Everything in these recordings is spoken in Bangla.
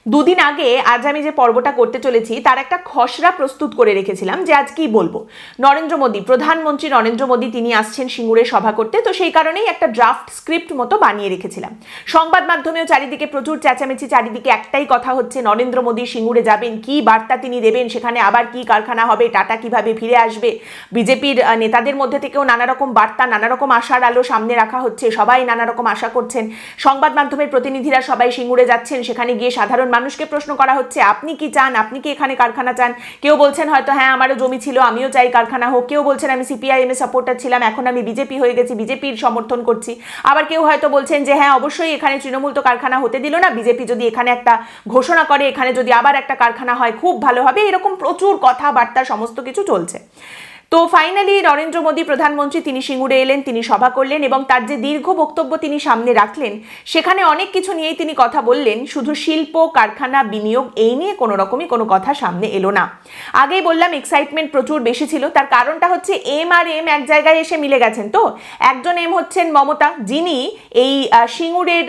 দুদিন আগে আজ আমি যে পর্বটা করতে চলেছি তার একটা খসড়া প্রস্তুত করে রেখেছিলাম যে আজ কি বলবো। নরেন্দ্র মোদী, প্রধানমন্ত্রী নরেন্দ্র মোদী তিনি আসছেন সিঙ্গুরে সভা করতে, তো সেই কারণেই একটা ড্রাফট স্ক্রিপ্ট মতো বানিয়ে রেখেছিলাম। সংবাদ মাধ্যমেও চারিদিকে প্রচুর চেঁচামেচি, চারিদিকে একটাই কথা হচ্ছে নরেন্দ্র মোদী সিঙ্গুরে যাবেন, কি বার্তা তিনি দেবেন, সেখানে আবার কি কারখানা হবে, টাটা কিভাবে ফিরে আসবে। বিজেপির নেতাদের মধ্যে থেকেও নানা রকম বার্তা, নানা রকম আশার আলো সামনে রাখা হচ্ছে, সবাই নানা রকম আশা করছেন। সংবাদ মাধ্যমের প্রতিনিধিরা সবাই সিঙ্গুরে যাচ্ছেন, সেখানে গিয়ে সাধারণ মানুষকে প্রশ্ন করা হচ্ছে আপনি কি চান, আপনি কি এখানে কারখানা চান। কেউ বলছেন হয়তো হ্যাঁ আমারও জমি ছিল, আমিও চাই কারখানা হোক। কেউ বলছেন আমি সিপিআইএম এর সাপোর্টার ছিলাম, এখন আমি বিজেপি হয়ে গেছি, বিজেপির সমর্থন করছি। আবার কেউ হয়তো বলছেন যে হ্যাঁ অবশ্যই এখানে তৃণমূল তো কারখানা হতে দিল না, বিজেপি যদি এখানে একটা ঘোষণা করে, এখানে যদি আবার একটা কারখানা হয় খুব ভালো হবে। এরকম প্রচুর কথাবার্তা সমস্ত কিছু চলছে। তো ফাইনালি নরেন্দ্র মোদী প্রধানমন্ত্রী তিনি সিঙ্গুরে এলেন, তিনি সভা করলেন এবং তার যে দীর্ঘ বক্তব্য তিনি সামনে রাখলেন সেখানে অনেক কিছু নিয়েই তিনি কথা বললেন। শুধু শিল্প, কারখানা, বিনিয়োগ এই নিয়ে কোনো রকমই কোনো কথা সামনে এলো না। আগেই বললাম এক্সাইটমেন্ট প্রচুর বেশি ছিল। তার কারণটা হচ্ছে এম আর এম এক জায়গায় এসে মিলে গেছেন। তো একজন এম হচ্ছেন মমতা, যিনি এই সিঙ্গুরের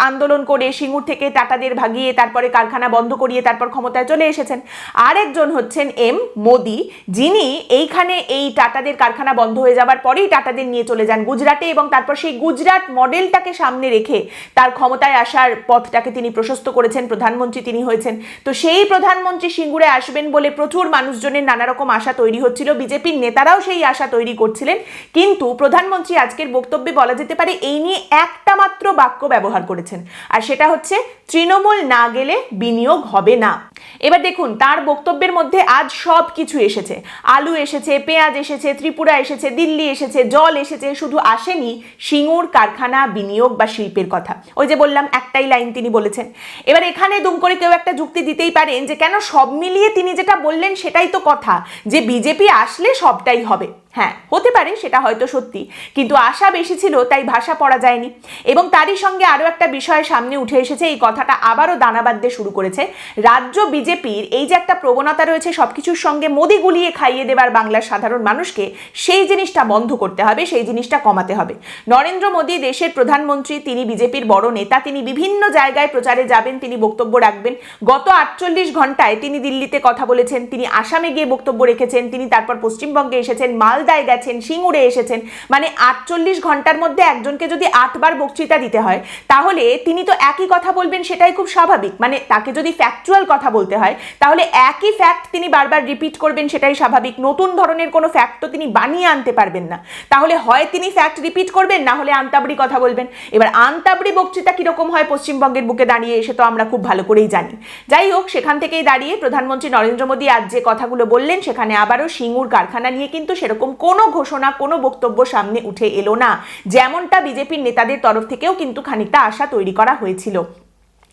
আন্দোলন করে সিঙ্গুর থেকে টাটাদের ভাগিয়ে তারপরে কারখানা বন্ধ করিয়ে তারপর ক্ষমতায় চলে এসেছেন। আর একজন হচ্ছেন এম মোদী, যিনি এইখানে এই টাটাদের কারখানা বন্ধ হয়ে যাবার পরেই টাটাদের নিয়ে চলে যান গুজরাটে এবং তারপর সেই গুজরাট মডেলটাকে সামনে রেখে তার ক্ষমতায় আসার পথটাকে তিনি প্রশস্ত করেছেন, প্রধানমন্ত্রী তিনি হয়েছেন। তো সেই প্রধানমন্ত্রী সিঙ্গুরে আসবেন বলে প্রচুর মানুষজনের নানা রকম আশা তৈরি হচ্ছিল, বিজেপির নেতারাও সেই আশা তৈরি করছিলেন। কিন্তু প্রধানমন্ত্রী আজকের বক্তব্যে বলা যেতে পারে এই নিয়ে একটা মাত্র বাক্য ব্যবহার করেছেন, আর সেটা হচ্ছে তৃণমূল না গেলে বিনিয়োগ হবে না। এবার দেখুন তার বক্তব্যের মধ্যে আজ সব কিছু এসেছে, আলু এসেছে, পেঁয়াজ এসেছে, ত্রিপুরা এসেছে, দিল্লি এসেছে, জল এসেছে, শুধু আসেনি সিঙ্গুর কারখানা, বিনিয়োগ বা শিল্পের কথা। ওই যে বললাম একটাই লাইন তিনি বলেছেন। এবার এখানে দুম করে কেউ একটা যুক্তি দিতেই পারেন যে কেন সব মিলিয়ে তিনি যেটা বললেন সেটাই তো কথা, যে বিজেপি আসলে সবটাই হবে। হ্যাঁ হতে পারে, সেটা হয়তো সত্যি, কিন্তু আশা বেশি ছিল তাই ভাষা পড়া যায়নি। এবং তারই সঙ্গে আরও একটা বিষয় সামনে উঠে এসেছে, এই কথাটা আবারও দানা বাঁধতে শুরু করেছে। রাজ্য বিজেপির এই যে একটা প্রবণতা রয়েছে সবকিছুর সঙ্গে মোদি গুলিয়ে খাইয়ে দেবার বাংলার সাধারণ মানুষকে, সেই জিনিসটা বন্ধ করতে হবে, সেই জিনিসটা কমাতে হবে। নরেন্দ্র মোদী দেশের প্রধানমন্ত্রী, তিনি বিজেপির বড় নেতা, তিনি বিভিন্ন জায়গায় প্রচারে যাবেন, তিনি বক্তব্য রাখবেন। গত 48 ঘন্টায় তিনি দিল্লিতে কথা বলেছেন, তিনি আসামে গিয়ে বক্তব্য রেখেছেন, তিনি তারপর পশ্চিমবঙ্গে এসেছেন, মালদায় গেছেন, সিঙ্গুরে এসেছেন। মানে 48 ঘন্টার মধ্যে একজনকে যদি 8 বার বক্তৃতা দিতে হয় তাহলে তিনি তো একই কথা বলবেন, সেটাই খুব স্বাভাবিক। মানে তাকে যদি ফ্যাকচুয়াল কথা বলতে হয় তাহলে একই ফ্যাক্ট তিনি বারবার রিপিট করবেন, সেটাই স্বাভাবিক। নতুন ধরনের কোনো ফ্যাক্ট তো তিনি বানিয়ে আনতে পারবেন না। তাহলে হয় তিনি ফ্যাক্ট রিপিট করবেন, না হলে আন্তাবড়ি কথা বলবেন। এবার আন্তাবড়ি বক্তৃতা কিরকম হয় পশ্চিমবঙ্গের বুকে দাঁড়িয়ে, এসে তো আমরা খুব ভালো করেই জানি। যাই হোক, সেখান থেকেই দাঁড়িয়ে প্রধানমন্ত্রী নরেন্দ্র মোদী আজ যে কথাগুলো বললেন সেখানে আবারও সিঙ্গুর কারখানা নিয়ে কিন্তু সেরকম কোনো ঘোষণা, কোনো বক্তব্য সামনে উঠে এলো না, যেমনটা বিজেপির নেতাদের তরফ থেকেও কিন্তু খানিকটা আশা তৈরি করা হয়েছিল।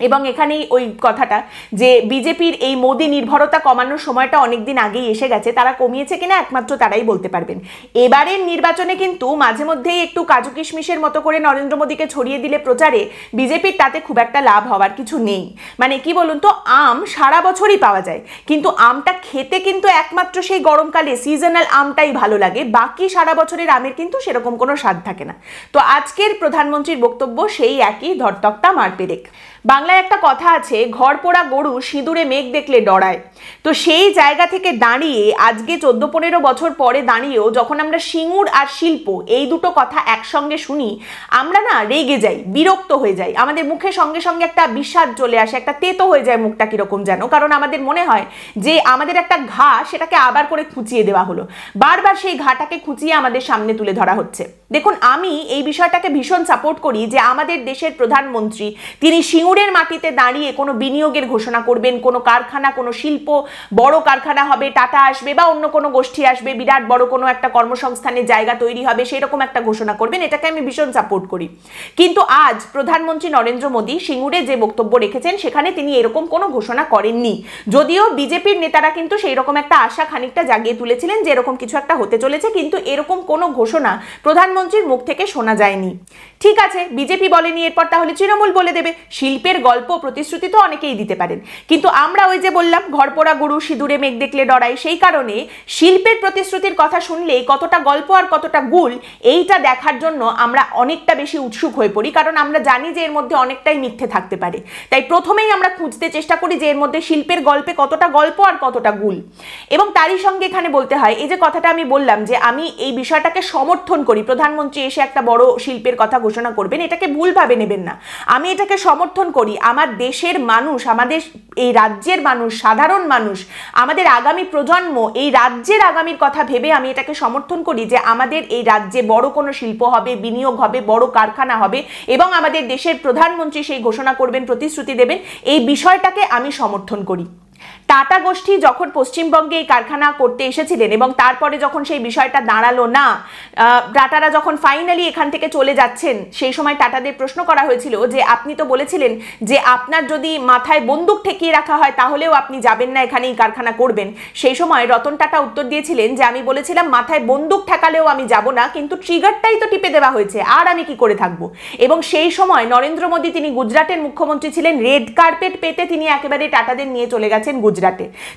এবং এখানেই ওই কথাটা যে বিজেপির এই মোদি নির্ভরতা কমানোর সময়টা অনেকদিন আগেই এসে গেছে, তারা কমিয়েছে কিনা একমাত্র তারাই বলতে পারবেন। এবারের নির্বাচনে কিন্তু মাঝে মধ্যেই একটু কাজু কিশমিশের মতো করে নরেন্দ্র মোদীকে ছড়িয়ে দিলে প্রচারে বিজেপির তাতে খুব একটা লাভ হওয়ার কিছু নেই। মানে কি বলুন তো, আম সারা বছরই পাওয়া যায়, কিন্তু আমটা খেতে কিন্তু একমাত্র সেই গরমকালে সিজনাল আমটাই ভালো লাগে, বাকি সারা বছরের আমের কিন্তু সেরকম কোনো স্বাদ থাকে না। তো আজকের প্রধানমন্ত্রীর বক্তব্য সেই একই ধরতক্তা মারপেরেক। বাংলায় একটা কথা আছে, ঘর পোড়া গরু সিঁদুরে মেঘ দেখলে ডরায়। তো সেই জায়গা থেকে দাঁড়িয়ে আজকে 14-15 বছর পরে দাঁড়িয়েও যখন আমরা সিঙ্গুর আর শিল্প এই দুটো কথা একসঙ্গে শুনি, আমরা না রেগে যাই, বিরক্ত হয়ে যাই, আমাদের মুখে সঙ্গে সঙ্গে একটা বিষাদ চলে আসে, একটা তেতো হয়ে যায় মুখটা কিরকম যেন। কারণ আমাদের মনে হয় যে আমাদের একটা ঘা, সেটাকে আবার করে খুঁচিয়ে দেওয়া হলো, বারবার সেই ঘাটাকে খুঁচিয়ে আমাদের সামনে তুলে ধরা হচ্ছে। দেখুন আমি এই বিষয়টাকে ভীষণ সাপোর্ট করি যে আমাদের দেশের প্রধানমন্ত্রী তিনি সিঙ্গুরের মাটিতে দাঁড়িয়ে কোনো বিনিয়োগের ঘোষণা করবেন, কোনো কারখানা, কোনো শিল্প, বড় কারখানা হবে, টাটা আসবে বা অন্য কোনো গোষ্ঠী আসবে, বিরাট বড় কোনো একটা কর্মসংস্থানের জায়গা তৈরি হবে, সেরকম একটা ঘোষণা করবেন, এটাকে আমি ভীষণ সাপোর্ট করি। কিন্তু আজ প্রধানমন্ত্রী নরেন্দ্র মোদী সিঙ্গুরে যে বক্তব্য রেখেছেন সেখানে তিনি এরকম কোনো ঘোষণা করেননি। যদিও বিজেপির নেতারা কিন্তু সেই রকম একটা আশা খানিকটা জাগিয়ে তুলেছিলেন যে এরকম কিছু একটা হতে চলেছে, কিন্তু এরকম কোনো ঘোষণা প্রধানমন্ত্রী প্রধানমন্ত্রীর মুখ থেকে শোনা যায়নি। ঠিক আছে, বিজেপি বলেনি, এরপর তাহলে তৃণমূল বলে দেবে। শিল্পের গল্প প্রতিশ্রুতি তো অনেকেই দিতে পারেন, কিন্তু আমরা ওই যে বললাম ঘরপোড়া গরু সিঁদুরে মেঘ দেখলে ডরাই, সেই কারণে শিল্পের প্রতিশ্রুতির কথা শুনলে কতটা গল্প আর কতটা গুল এইটা দেখার জন্য আমরা অনেকটা বেশি উৎসুক হয়ে পড়ি, কারণ আমরা জানি যে এর মধ্যে অনেকটাই মিথ্যে থাকতে পারে। তাই প্রথমেই আমরা খুঁজতে চেষ্টা করি যে এর মধ্যে শিল্পের গল্পে কতটা গল্প আর কতটা গুল। এবং তারই সঙ্গে এখানে বলতে হয়, এই যে কথাটা আমি বললাম যে আমি এই বিষয়টাকে সমর্থন করি, প্রধানমন্ত্রী এসে একটা বড় শিল্পের কথা ঘোষণা করবেন, এটাকে ভুলভাবে নেবেন না। আমি এটাকে সমর্থন করি। আমার দেশের মানুষ, আমাদের এই রাজ্যের মানুষ, সাধারণ মানুষ, আমাদের আগামী প্রজন্ম, এই রাজ্যের আগামীর কথা ভেবে আমি এটাকে সমর্থন করি যে আমাদের এই রাজ্যে বড় কোনো শিল্প হবে, বিনিয়োগ হবে, বড় কারখানা হবে এবং আমাদের দেশের প্রধানমন্ত্রী সেই ঘোষণা করবেন, প্রতিশ্রুতি দেবেন। এই বিষয়টাকে আমি সমর্থন করি। টাটা গোষ্ঠী যখন পশ্চিমবঙ্গে এই কারখানা করতে এসেছিলেন এবং তারপরে যখন সেই বিষয়টা দাঁড়ালো না, টাটারা যখন ফাইনালি এখান থেকে চলে যাচ্ছেন, সেই সময় টাটাদের প্রশ্ন করা হয়েছিল যে আপনি তো বলেছিলেন যে আপনার যদি মাথায় বন্দুক ঠেকিয়ে রাখা হয় তাহলেও আপনি যাবেন না, এখানে এই কারখানা করবেন। সেই সময় রতন টাটা উত্তর দিয়েছিলেন যে আমি বলেছিলাম মাথায় বন্দুক ঠেকালেও আমি যাব না, কিন্তু ট্রিগারটাই তো টিপে দেওয়া হয়েছে, আর আমি কি করে থাকবো। এবং সেই সময় নরেন্দ্র মোদী, তিনি গুজরাটের মুখ্যমন্ত্রী ছিলেন, রেড কার্পেট পেতে তিনি একেবারে টাটাদের নিয়ে চলে গেছেন গুজরাটে।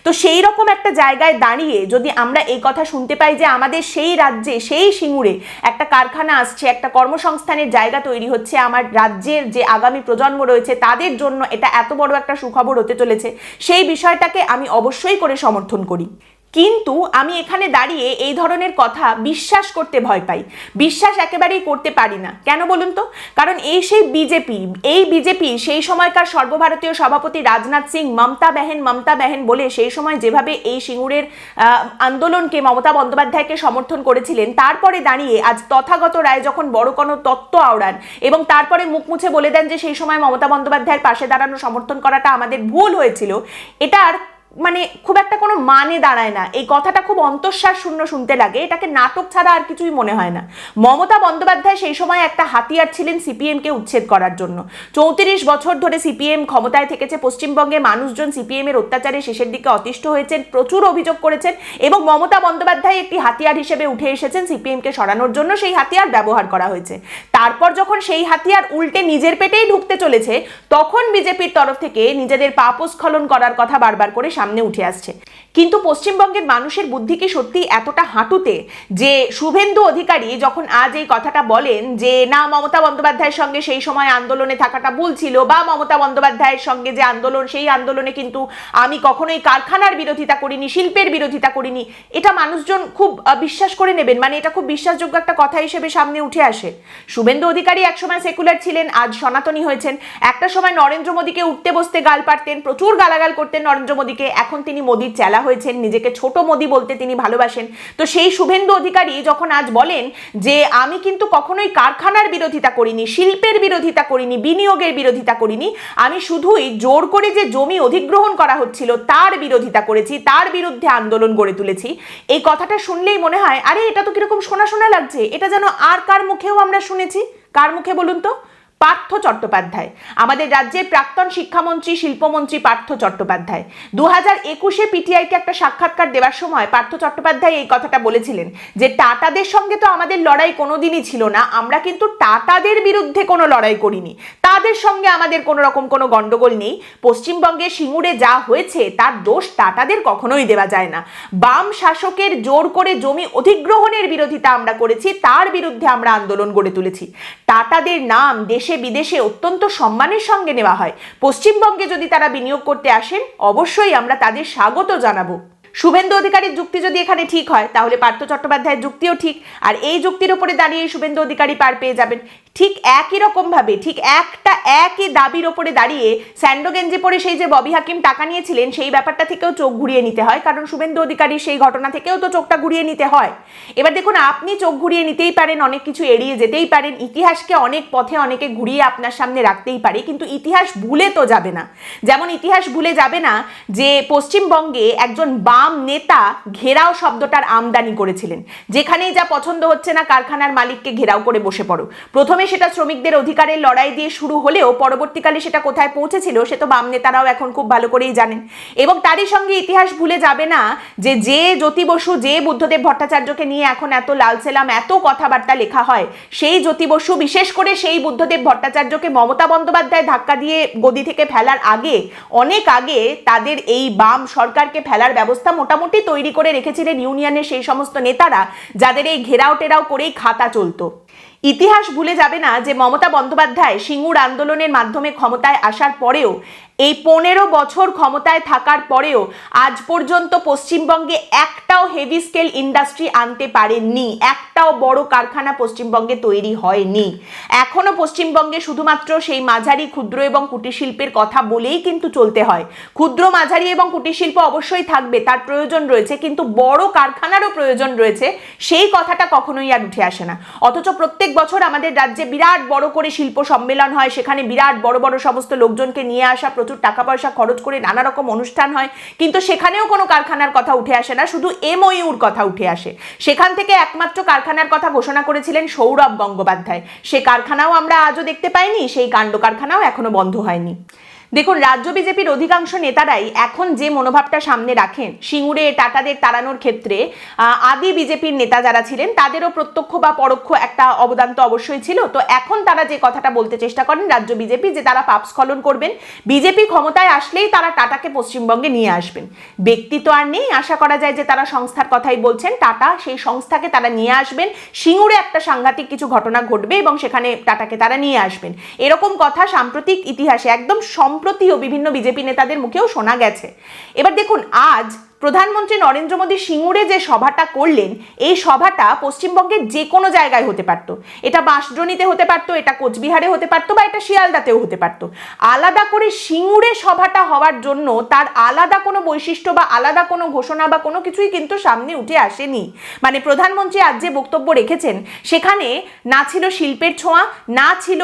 তো সেই রকম একটা জায়গায় দাঁড়িয়ে যদি আমরা এই কথা শুনতে পাই যে আমাদের সেই রাজ্যে, সেই সিঙ্গুরে একটা কারখানা আসছে, একটা কর্মসংস্থানের জায়গা তৈরি হচ্ছে, আমার রাজ্যের যে আগামী প্রজন্ম রয়েছে তাদের জন্য এটা এত বড় একটা সুখবর হতে চলেছে, সেই বিষয়টাকে আমি অবশ্যই করে সমর্থন করি। কিন্তু আমি এখানে দাঁড়িয়ে এই ধরনের কথা বিশ্বাস করতে ভয় পাই, বিশ্বাস একেবারেই করতে পারি না। কেন বলুন তো? কারণ এই বিজেপি সেই সময়কার সর্বভারতীয় সভাপতি রাজনাথ সিং মমতা বেহেন বলে সেই সময় যেভাবে এই সিঙ্গুরের আন্দোলনকে, মমতা বন্দ্যোপাধ্যায়কে সমর্থন করেছিলেন, তারপরে দাঁড়িয়ে আজ তথাগত রায় যখন বড় কোনো তত্ত্ব আওড়ান এবং তারপরে মুখ মুছে বলে দেন যে সেই সময় মমতা বন্দ্যোপাধ্যায়ের পাশে দাঁড়ানো, সমর্থন করাটা আমাদের ভুল হয়েছিল, এটা আর মানে খুব একটা কোনো মানে দাঁড়ায় না। এই কথাটা খুব অন্তঃশ্বাস শূন্য শুনতে লাগে, এটাকে নাটক ছাড়া আর কিছুই মনে হয় না। মমতা বন্দ্যোপাধ্যায় সেই সময় একটা হাতিয়ার ছিলেন সিপিএমকে উচ্ছেদ করার জন্য। 34 বছর ধরে সিপিএম ক্ষমতায় থেকেছে পশ্চিমবঙ্গে, মানুষজন সিপিএম এর অত্যাচারে শেষের দিকে অতিষ্ঠ হয়েছেন, প্রচুর অভিযোগ করেছেন এবং মমতা বন্দ্যোপাধ্যায় একটি হাতিয়ার হিসেবে উঠে এসেছেন সিপিএমকে সরানোর জন্য। সেই হাতিয়ার ব্যবহার করা হয়েছে। তারপর যখন সেই হাতিয়ার উল্টে নিজের পেটেই ঢুকতে চলেছে, তখন বিজেপির তরফ থেকে নিজেদের পাপস্খলন করার কথা বারবার করে সামনে উঠে আসছে। কিন্তু পশ্চিমবঙ্গের মানুষের বুদ্ধি কি সত্যি এতটা হাঁটুতে যে শুভেন্দু অধিকারী যখন আজ এই কথাটা বলেন যে না, মমতা বন্দ্যোপাধ্যায়ের সঙ্গে সেই সময় আন্দোলনে থাকাটা ভুল ছিল, বা মমতা বন্দ্যোপাধ্যায়ের সঙ্গে যে আন্দোলন, সেই আন্দোলনে কিন্তু আমি কখনোই কারখানার বিরোধিতা করিনি, শিল্পের বিরোধিতা করিনি, এটা মানুষজন খুব বিশ্বাস করে নেবেন, মানে এটা খুব বিশ্বাসযোগ্য একটা কথা হিসেবে সামনে উঠে আসে। শুভেন্দু অধিকারী একসময় সেকুলার ছিলেন, আজ সনাতনী হয়েছেন। একটা সময় নরেন্দ্র মোদীকে উঠতে বসতে গাল পারতেন, প্রচুর গালাগাল করতেন নরেন্দ্র মোদীকে, এখন তিনি মোদীর চেলা হয়েছেন, নিজেকে ছোট মোদী বলতে তিনি ভালোবাসেন। তো সেই শুভেন্দু অধিকারী যখন আজ বলেন যে আমি কিন্তু কখনোই কারখানার বিরোধিতা করিনি, শিল্পের বিরোধিতা করিনি, বিনিয়োগের বিরোধিতা করিনি, আমি শুধুই জোর করে যে জমি অধিগ্রহণ করা হচ্ছিল তার বিরোধিতা করেছি, তার বিরুদ্ধে আন্দোলন গড়ে তুলেছি, এই কথাটা শুনলেই মনে হয় আরে এটা তো কিরকম শোনা শোনা লাগছে, এটা যেন আর কার মুখেও আমরা শুনেছি। কার মুখে বলুন তো? পার্থ চট্টোপাধ্যায়, আমাদের রাজ্যের প্রাক্তন শিক্ষামন্ত্রী, শিল্পমন্ত্রী পার্থ চট্টোপাধ্যায় 2021-এ পিটিআইকে একটা সাক্ষাৎকার দেওয়ার সময় পার্থ চট্টোপাধ্যায় এই কথাটা বলেছিলেন যে টাটাদের সঙ্গে তো আমাদের লড়াই কোনোদিনই ছিল না, আমরা কিন্তু টাটাদের বিরুদ্ধে কোনো লড়াই করিনি, তাদের সঙ্গে আমাদের কোনো রকম কোনো গন্ডগোল নেই। পশ্চিমবঙ্গে সিঙ্গুরে যা হয়েছে তার দোষ টাটাদের কখনোই দেওয়া যায় না। বাম শাসকের জোর করে জমি অধিগ্রহণের বিরোধিতা আমরা করেছি, তার বিরুদ্ধে আমরা আন্দোলন গড়ে তুলেছি। টাটাদের নাম দেশে বিদেশে অত্যন্ত সম্মানের সঙ্গে নেওয়া হয়। পশ্চিমবঙ্গে যদি তারা বিনিয়োগ করতে আসেন, অবশ্যই আমরা তাদের স্বাগত জানাবো। শুভেন্দু অধিকারীর যুক্তি যদি এখানে ঠিক হয়, তাহলে পার্থ চট্টোপাধ্যায়ের যুক্তিও ঠিক, আর এই যুক্তির উপরে দাঁড়িয়ে শুভেন্দু অধিকারী পার পেয়ে যাবেন। ঠিক একই রকম ভাবে, ঠিক একই দাবির ওপরে দাঁড়িয়ে স্যান্ডো গেঞ্জি পরে সেই যে ববি হাকিম টাকা নিয়েছিলেন, সেই ব্যাপারটা থেকেও চোখ ঘুরিয়ে নিতে হয়, কারণ শুভেন্দু অধিকারী সেই ঘটনা থেকেও তো চোখটা ঘুরিয়ে নিতে হয়। এবার দেখুন, আপনি চোখ ঘুরিয়ে নিতেই পারেন, অনেক কিছু এড়িয়ে যেতেই পারেন, ইতিহাসকে অনেক পথে অনেকে ঘুরিয়ে আপনার সামনে রাখতেই পারে, কিন্তু ইতিহাস ভুলে তো যাবে না। যেমন ইতিহাস ভুলে যাবে না যে পশ্চিমবঙ্গে একজন বাম নেতা ঘেরাও শব্দটার আমদানি করেছিলেন, যেখানেই যা পছন্দ হচ্ছে না কারখানার মালিককে ঘেরাও করে বসে পড়ো। প্রথমে প্রথমে সেটা শ্রমিকদের অধিকারের লড়াই দিয়ে শুরু হলেও পরবর্তীকালে সেটা কোথায় পৌঁছেছিল সে তো বাম নেতারাও এখন খুব ভালো করেই জানেন। এবং তারই সঙ্গে ইতিহাস ভুলে যাবে না যে জ্যোতি বসু, যে বুদ্ধদেব ভট্টাচার্যকে নিয়ে এখন এত লালসেলাম, এত কথাবার্তা লেখা হয়, সেই জ্যোতি বসু, বিশেষ করে সেই বুদ্ধদেব ভট্টাচার্যকে মমতা বন্দ্যোপাধ্যায় ধাক্কা দিয়ে গদি থেকে ফেলার আগে, অনেক আগে তাদের এই বাম সরকারকে ফেলার ব্যবস্থা মোটামুটি তৈরি করে রেখেছিলেন ইউনিয়নের সেই সমস্ত নেতারা যাদের এই ঘেরাও টেরাও করেই খাতা চলতো। ইতিহাস ভুলে যাবে না যে মমতা বন্দ্যোপাধ্যায় সিঙ্গুর আন্দোলনের মাধ্যমে ক্ষমতায় আসার পরেও, এই 15 বছর ক্ষমতায় থাকার পরেও আজ পর্যন্ত পশ্চিমবঙ্গে একটাও হেভি স্কেল ইন্ডাস্ট্রি আনতে পারেননি, একটাও বড় কারখানা পশ্চিমবঙ্গে তৈরি হয়নি। এখনো পশ্চিমবঙ্গে শুধুমাত্র সেই মাঝারি, ক্ষুদ্র এবং কুটির শিল্পের কথা বলেই কিন্তু চলতে হয়। ক্ষুদ্র, মাঝারি এবং কুটির শিল্প অবশ্যই থাকবে, তার প্রয়োজন রয়েছে, কিন্তু বড় কারখানারও প্রয়োজন রয়েছে, সেই কথাটা কখনোই আর উঠে আসে না। অথচ প্রত্যেক বছর আমাদের রাজ্যে বিরাট বড় করে শিল্প সম্মেলন হয়, সেখানে বিরাট বড় বড় সমস্ত লোকজনকে নিয়ে আসা, প্রচুর টাকা পয়সা খরচ করে নানা রকম অনুষ্ঠান হয়, কিন্তু সেখানেও কোনো কারখানার কথা উঠে আসে না, শুধু এমওইউর কথা উঠে আসে। সেখান থেকে একমাত্র কারখানার কথা ঘোষণা করেছিলেন সৌরভ গঙ্গোপাধ্যায়। সে কারখানাও আমরা আজও দেখতে পাইনি, সেই কাণ্ড কারখানাও এখনো বন্ধ হয়নি। দেখুন, রাজ্য বিজেপির অধিকাংশ নেতারাই এখন যে মনোভাবটা সামনে রাখেন, সিঙ্গুরে টাটাদের তাড়ানোর ক্ষেত্রে আদি বিজেপির নেতা যারা ছিলেন তাদেরও প্রত্যক্ষ বা পরোক্ষ একটা অবদান তো অবশ্যই ছিল। তো এখন তারা যে কথাটা বলতে চেষ্টা করেন রাজ্য বিজেপি, যে তারা পাপ স্খলন করবেন, বিজেপি ক্ষমতায় আসলেই তারা টাটাকে পশ্চিমবঙ্গে নিয়ে আসবেন। ব্যক্তি তো আর নেই, আশা করা যায় যে তারা সংস্থার কথাই বলছেন। টাটা সেই সংস্থাকে তারা নিয়ে আসবেন, সিঙ্গুরে একটা সাংঘাতিক কিছু ঘটনা ঘটবে এবং সেখানে টাটাকে তারা নিয়ে আসবেন, এরকম কথা সাম্প্রতিক ইতিহাসে একদম সম্প্রতিও বিভিন্ন বিজেপি নেতাদের মুখেও শোনা গেছে। এবার দেখুন, আজ প্রধানমন্ত্রী নরেন্দ্র মোদী সিঙ্গুরে যে সভাটা করলেন, এই সভাটা পশ্চিমবঙ্গের যে কোনো জায়গায় হতে পারত। এটা বাঁশদ্রোণীতে হতে পারত, এটা কোচবিহারে হতে পারত, বা এটা শিয়ালদাতেও হতে পারত। আলাদা করে সিঙ্গুরে সভাটা হওয়ার জন্য তার আলাদা কোনো বৈশিষ্ট্য বা আলাদা কোনো ঘোষণা বা কোনো কিছুই কিন্তু সামনে উঠে আসেনি। মানে প্রধানমন্ত্রী আজ যে বক্তব্য রেখেছেন সেখানে না ছিল শিল্পের ছোঁয়া, না ছিল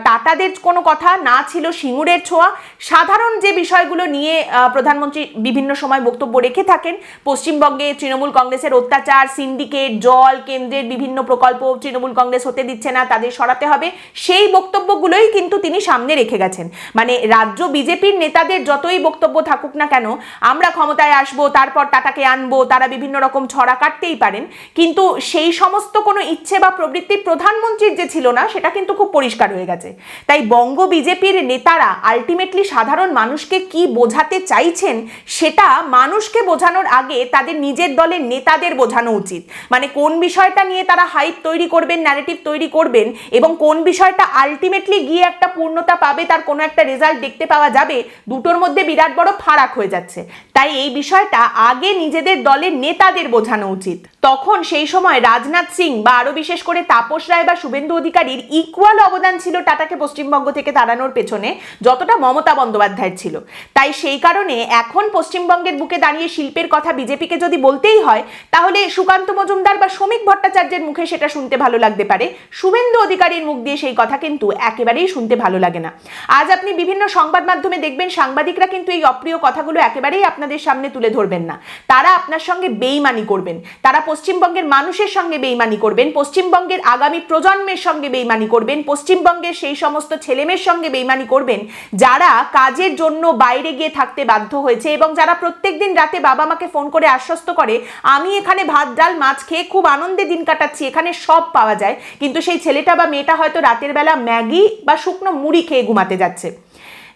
টাটাদের কোনো কথা, না ছিল সিঙ্গুরের ছোঁয়া। সাধারণ যে বিষয়গুলো নিয়ে প্রধানমন্ত্রী বিভিন্ন সময় বক্তব্য রেখে থাকেন, পশ্চিমবঙ্গে তৃণমূল কংগ্রেসের অত্যাচার, সিন্ডিকেট, জল, কেন্দ্রের বিভিন্ন প্রকল্প তৃণমূল কংগ্রেস হতে দিচ্ছে না, তাদের সরাতে হবে, সেই বক্তব্যগুলোই কিন্তু তিনি সামনে রেখে গেছেন। মানে রাজ্য বিজেপির নেতাদের যতই বক্তব্য থাকুক না কেন, আমরা ক্ষমতায় আসবো, তারপর টাটাকে আনবো, তারা বিভিন্ন রকম ছড়া কাটতেই পারেন, কিন্তু সেই সমস্ত কোনো ইচ্ছে বা প্রবৃত্তি প্রধানমন্ত্রীর যে ছিল না, সেটা কিন্তু খুব পরিষ্কার হয়ে গেছে। তাই বঙ্গ বিজেপির নেতারা আলটিমেটলি সাধারণ মানুষকে কি বোঝাতে চাইছেন, সেটা মানুষকে বোঝানোর আগে তাদের নিজের দলের নেতাদের বোঝানো উচিত। মানে কোন বিষয়টা নিয়ে তারা হাইপ তৈরি করবেন, ন্যারেটিভ তৈরি করবেন, এবং কোন বিষয়টা আলটিমেটলি গিয়ে একটা পূর্ণতা পাবে, তার কোনো একটা রেজাল্ট দেখতে পাওয়া যাবে, দুটোর মধ্যে বিরাট বড় ফারাক হয়ে যাচ্ছে। তাই এই বিষয়টা আগে নিজেদের দলের নেতাদের বোঝানো উচিত। তখন সেই সময় রাজনাথ সিং বা আরো বিশেষ করে তাপস রায় বা শুভেন্দু অধিকারীর ইকুয়াল অবদান ছিল টাটাকে পশ্চিমবঙ্গ থেকে তাড়ানোর পেছনে, যতটা মমতা বন্দ্যোপাধ্যায়ের ছিল। তাই সেই কারণে এখন পশ্চিমবঙ্গের বুকে দাঁড়িয়ে শিল্পের কথা বিজেপিকে যদি বলতেই হয়, তাহলে সুকান্ত মজুমদার বা শ্রমিক ভট্টাচার্যের মুখে সেটা শুনতে ভালো লাগতে পারে, শুভেন্দু অধিকারীর মুখ দিয়ে সেই কথা কিন্তু একেবারেই শুনতে ভালো লাগে না। আজ আপনি বিভিন্ন সংবাদ মাধ্যমে দেখবেন সাংবাদিকরা কিন্তু এই অপ্রিয় কথাগুলো একেবারেই আপনাদের সামনে তুলে ধরবেন না। তারা আপনার সঙ্গে বেইমানি করবেন, তারা পশ্চিমবঙ্গের মানুষের সঙ্গে বেইমানি করবেন, পশ্চিমবঙ্গের আগামী প্রজন্মের সঙ্গে বেইমানি করবেন, পশ্চিমবঙ্গের সেই সমস্ত ছেলেমেয়ের সঙ্গে বেইমানি করবেন যারা কাজের জন্য বাইরে গিয়ে থাকতে বাধ্য হয়েছে, এবং যারা প্রত্যেকদিন রাতে বাবা মাকে ফোন করে আশ্বস্ত করে আমি এখানে ভাত ডাল মাছ খেয়ে খুব আনন্দে দিন কাটাচ্ছি, এখানে সব পাওয়া যায়, কিন্তু সেই ছেলেটা বা মেয়েটা হয়তো রাতের বেলা ম্যাগি বা শুকনো মুড়ি খেয়ে ঘুমাতে যাচ্ছে।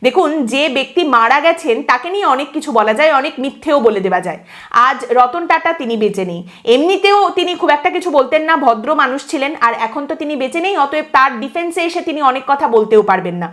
দেখুন, যে ব্যক্তি মারা গেছেন তাকে নিয়ে অনেক কিছু বলা যায়, অনেক মিথ্যেও বলে দেওয়া যায়। আজ রতন টাটা তিনি বেঁচে নেই, এমনিতেও তিনি খুব একটা কিছু বলতেন না, ভদ্র মানুষ ছিলেন, আর এখন তো তিনি বেঁচে নেই, অতএব তার ডিফেন্সে এসে তিনি অনেক কথা বলতেও পারবেন না।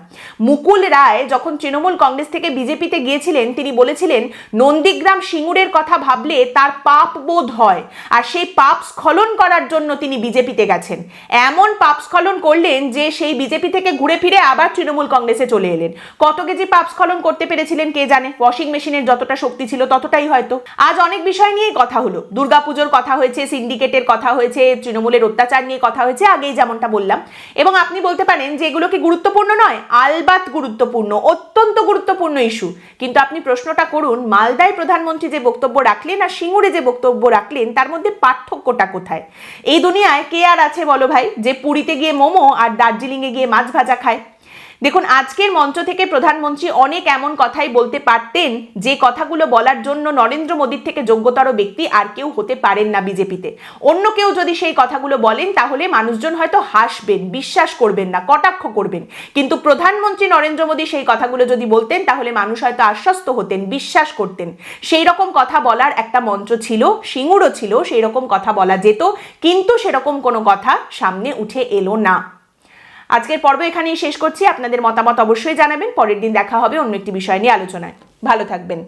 মুকুল রায় যখন তৃণমূল কংগ্রেস থেকে বিজেপিতে গিয়েছিলেন, তিনি বলেছিলেন নন্দীগ্রাম সিঙ্গুরের কথা ভাবলে তার পাপ বোধ হয়, আর সেই পাপ স্খলন করার জন্য তিনি বিজেপিতে গেছেন। এমন পাপ স্খলন করলেন যে সেই বিজেপি থেকে ঘুরে ফিরে আবার তৃণমূল কংগ্রেসে চলে এলেন। কত কেজি পাপ স্খলন করতে পেরেছিলেন কে জানে, ওয়াশিং মেশিনের যতটা শক্তি ছিল ততটাই হয়তো। আজ অনেক বিষয় নিয়েই কথা হলো, দুর্গাপুজোর কথা হয়েছে, সিন্ডিকেটের কথা হয়েছে, তৃণমূলের অত্যাচার নিয়ে কথা হয়েছে, আগেই যেমনটা বললাম। এবং আপনি বলতে পারেন যে এগুলো কি গুরুত্বপূর্ণ নয়? আলবাত গুরুত্বপূর্ণ, অত্যন্ত গুরুত্বপূর্ণ ইস্যু। কিন্তু আপনি প্রশ্নটা করুন, মালদায় প্রধানমন্ত্রী যে বক্তব্য রাখলেন আর সিঙ্গুরে যে বক্তব্য রাখলেন তার মধ্যে পার্থক্যটা কোথায়? এই দুনিয়ায় কে আর আছে বলো ভাই যে পুরীতে গিয়ে মোমো আর দার্জিলিংয়ে গিয়ে মাছ ভাজা খায়? দেখুন, আজকের মঞ্চ থেকে প্রধানমন্ত্রী অনেক এমন কথাই বলতে পারতেন যে কথাগুলো বলার জন্য নরেন্দ্র মোদীর থেকে যোগ্যতর ব্যক্তি আর কেউ হতে পারেন না বিজেপিতে। অন্য কেউ যদি সেই কথাগুলো বলেন তাহলে মানুষজন হয়তো হাসবেন, বিশ্বাস করবেন না, কটাক্ষ করবেন। কিন্তু প্রধানমন্ত্রী নরেন্দ্র মোদী সেই কথাগুলো যদি বলতেন তাহলে মানুষ হয়তো আশ্বস্ত হতেন, বিশ্বাস করতেন। সেই রকম কথা বলার একটা মঞ্চ ছিল, সিঙ্গুরও ছিল, সেই রকম কথা বলা যেত, কিন্তু সেরকম কোনো কথা সামনে উঠে এলো না। আজকের পর্ব এখানেই শেষ করছি। আপনাদের মতামত অবশ্যই জানাবেন। পরের দিন দেখা হবে অন্য একটি বিষয় নিয়ে আলোচনায়। ভালো থাকবেন।